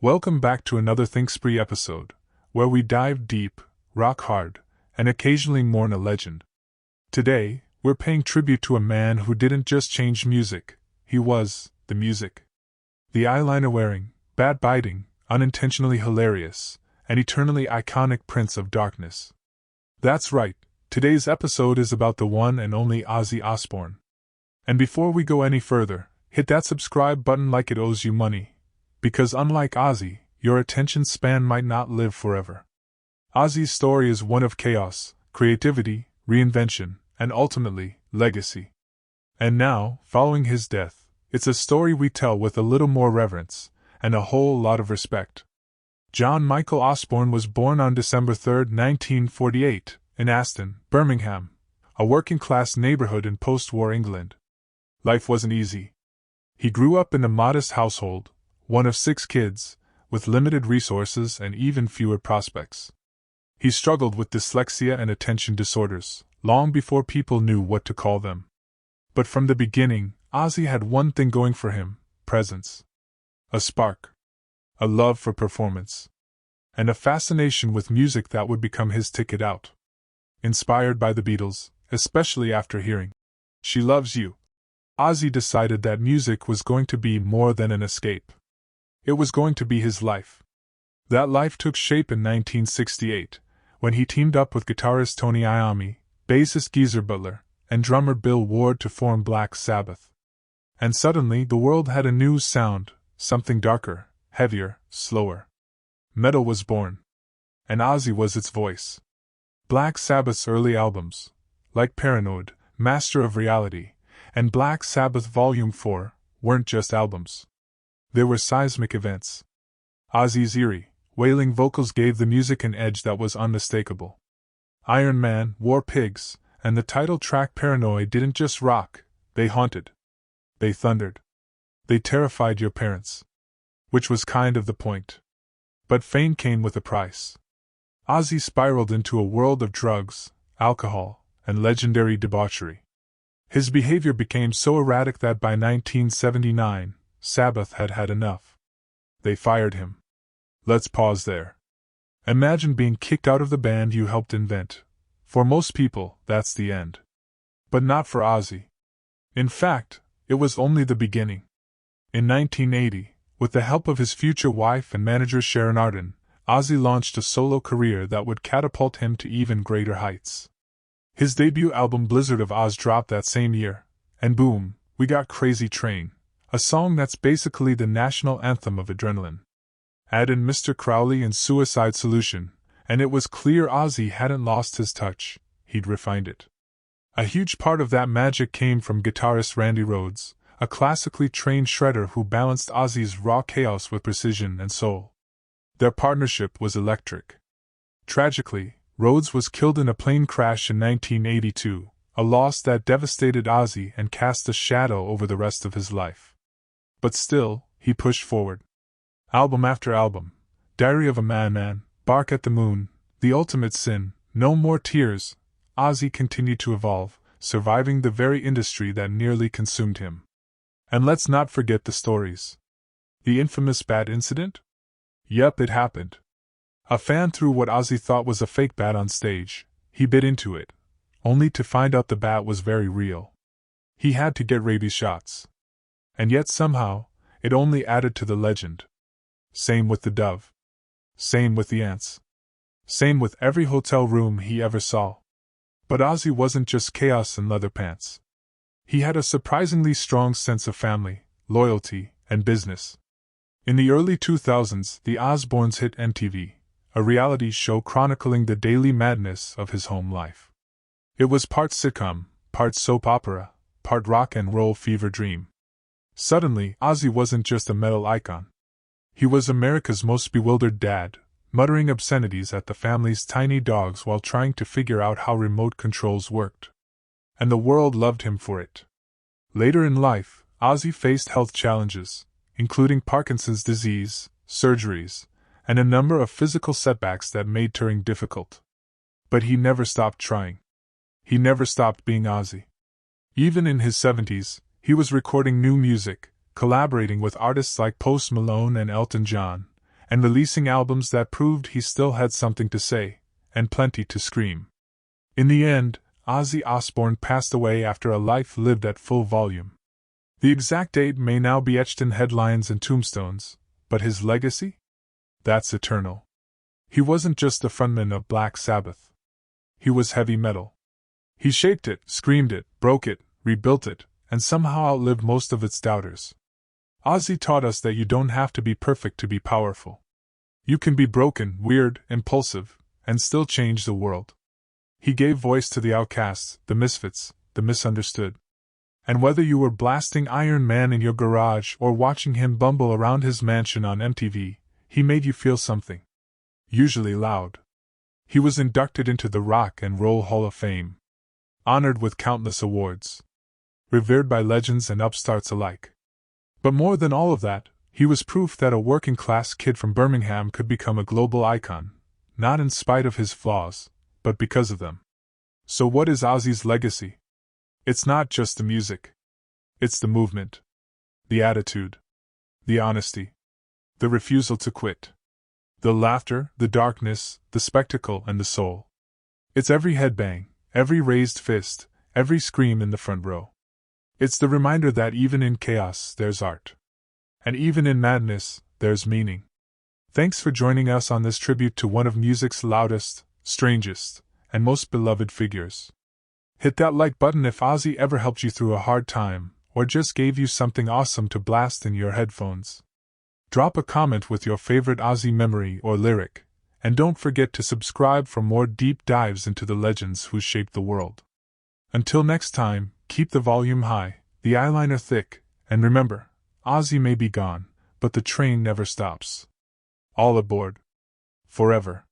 Welcome back to another Think Spree episode, where we dive deep, rock hard, and occasionally mourn a legend. Today, we're paying tribute to a man who didn't just change music, he was the music. The eyeliner-wearing, bat-biting, unintentionally hilarious, and eternally iconic Prince of Darkness. That's right, today's episode is about the one and only Ozzy Osbourne. And before we go any further, hit that subscribe button like it owes you money. Because unlike Ozzy, your attention span might not live forever. Ozzy's story is one of chaos, creativity, reinvention, and ultimately, legacy. And now, following his death, it's a story we tell with a little more reverence, and a whole lot of respect. John Michael Osbourne was born on December 3, 1948, in Aston, Birmingham, a working-class neighborhood in post-war England. Life wasn't easy. He grew up in a modest household, one of 6 kids, with limited resources and even fewer prospects. He struggled with dyslexia and attention disorders, long before people knew what to call them. But from the beginning, Ozzy had one thing going for him: presence. A spark. A love for performance. And a fascination with music that would become his ticket out. Inspired by the Beatles, especially after hearing She Loves You, Ozzy decided that music was going to be more than an escape. It was going to be his life. That life took shape in 1968, when he teamed up with guitarist Tony Iommi, bassist Geezer Butler, and drummer Bill Ward to form Black Sabbath. And suddenly the world had a new sound, something darker, heavier, slower. Metal was born. And Ozzy was its voice. Black Sabbath's early albums, like Paranoid, Master of Reality, and Black Sabbath Volume 4, weren't just albums. They were seismic events. Ozzy's eerie, wailing vocals gave the music an edge that was unmistakable. Iron Man, War Pigs, and the title track Paranoid didn't just rock, they haunted. They thundered. They terrified your parents. Which was kind of the point. But fame came with a price. Ozzy spiraled into a world of drugs, alcohol, and legendary debauchery. His behavior became so erratic that by 1979, Sabbath had had enough. They fired him. Let's pause there. Imagine being kicked out of the band you helped invent. For most people, that's the end. But not for Ozzy. In fact, it was only the beginning. In 1980, with the help of his future wife and manager Sharon Arden, Ozzy launched a solo career that would catapult him to even greater heights. His debut album Blizzard of Oz dropped that same year, and boom, we got Crazy Train, a song that's basically the national anthem of adrenaline. Add in Mr. Crowley and Suicide Solution, and it was clear Ozzy hadn't lost his touch, he'd refined it. A huge part of that magic came from guitarist Randy Rhoads, a classically trained shredder who balanced Ozzy's raw chaos with precision and soul. Their partnership was electric. Tragically, Rhoads was killed in a plane crash in 1982, a loss that devastated Ozzy and cast a shadow over the rest of his life. But still, he pushed forward. Album after album, Diary of a Madman, Bark at the Moon, The Ultimate Sin, No More Tears, Ozzy continued to evolve, surviving the very industry that nearly consumed him. And let's not forget the stories. The infamous bat incident? Yep, it happened. A fan threw what Ozzy thought was a fake bat on stage. He bit into it, only to find out the bat was very real. He had to get rabies shots. And yet somehow, it only added to the legend. Same with the dove. Same with the ants. Same with every hotel room he ever saw. But Ozzy wasn't just chaos in leather pants. He had a surprisingly strong sense of family, loyalty, and business. In the early 2000s, the Osbournes hit MTV, a reality show chronicling the daily madness of his home life. It was part sitcom, part soap opera, part rock and roll fever dream. Suddenly, Ozzy wasn't just a metal icon. He was America's most bewildered dad, muttering obscenities at the family's tiny dogs while trying to figure out how remote controls worked. And the world loved him for it. Later in life, Ozzy faced health challenges, including Parkinson's disease, surgeries, and a number of physical setbacks that made touring difficult. But he never stopped trying. He never stopped being Ozzy. Even in his 70s, he was recording new music, collaborating with artists like Post Malone and Elton John, and releasing albums that proved he still had something to say, and plenty to scream. In the end, Ozzy Osbourne passed away after a life lived at full volume. The exact date may now be etched in headlines and tombstones, but his legacy? That's eternal. He wasn't just the frontman of Black Sabbath. He was heavy metal. He shaped it, screamed it, broke it, rebuilt it, and somehow outlived most of its doubters. Ozzy taught us that you don't have to be perfect to be powerful. You can be broken, weird, impulsive, and still change the world. He gave voice to the outcasts, the misfits, the misunderstood. And whether you were blasting Iron Man in your garage or watching him bumble around his mansion on MTV, he made you feel something. Usually loud. He was inducted into the Rock and Roll Hall of Fame. Honored with countless awards. Revered by legends and upstarts alike. But more than all of that, he was proof that a working-class kid from Birmingham could become a global icon, not in spite of his flaws, but because of them. So what is Ozzy's legacy? It's not just the music. It's the movement. The attitude. The honesty. The refusal to quit. The laughter, the darkness, the spectacle, and the soul. It's every headbang, every raised fist, every scream in the front row. It's the reminder that even in chaos, there's art. And even in madness, there's meaning. Thanks for joining us on this tribute to one of music's loudest, strangest, and most beloved figures. Hit that like button if Ozzy ever helped you through a hard time, or just gave you something awesome to blast in your headphones. Drop a comment with your favorite Ozzy memory or lyric, and don't forget to subscribe for more deep dives into the legends who shaped the world. Until next time, keep the volume high, the eyeliner thick, and remember, Ozzy may be gone, but the train never stops. All aboard. Forever.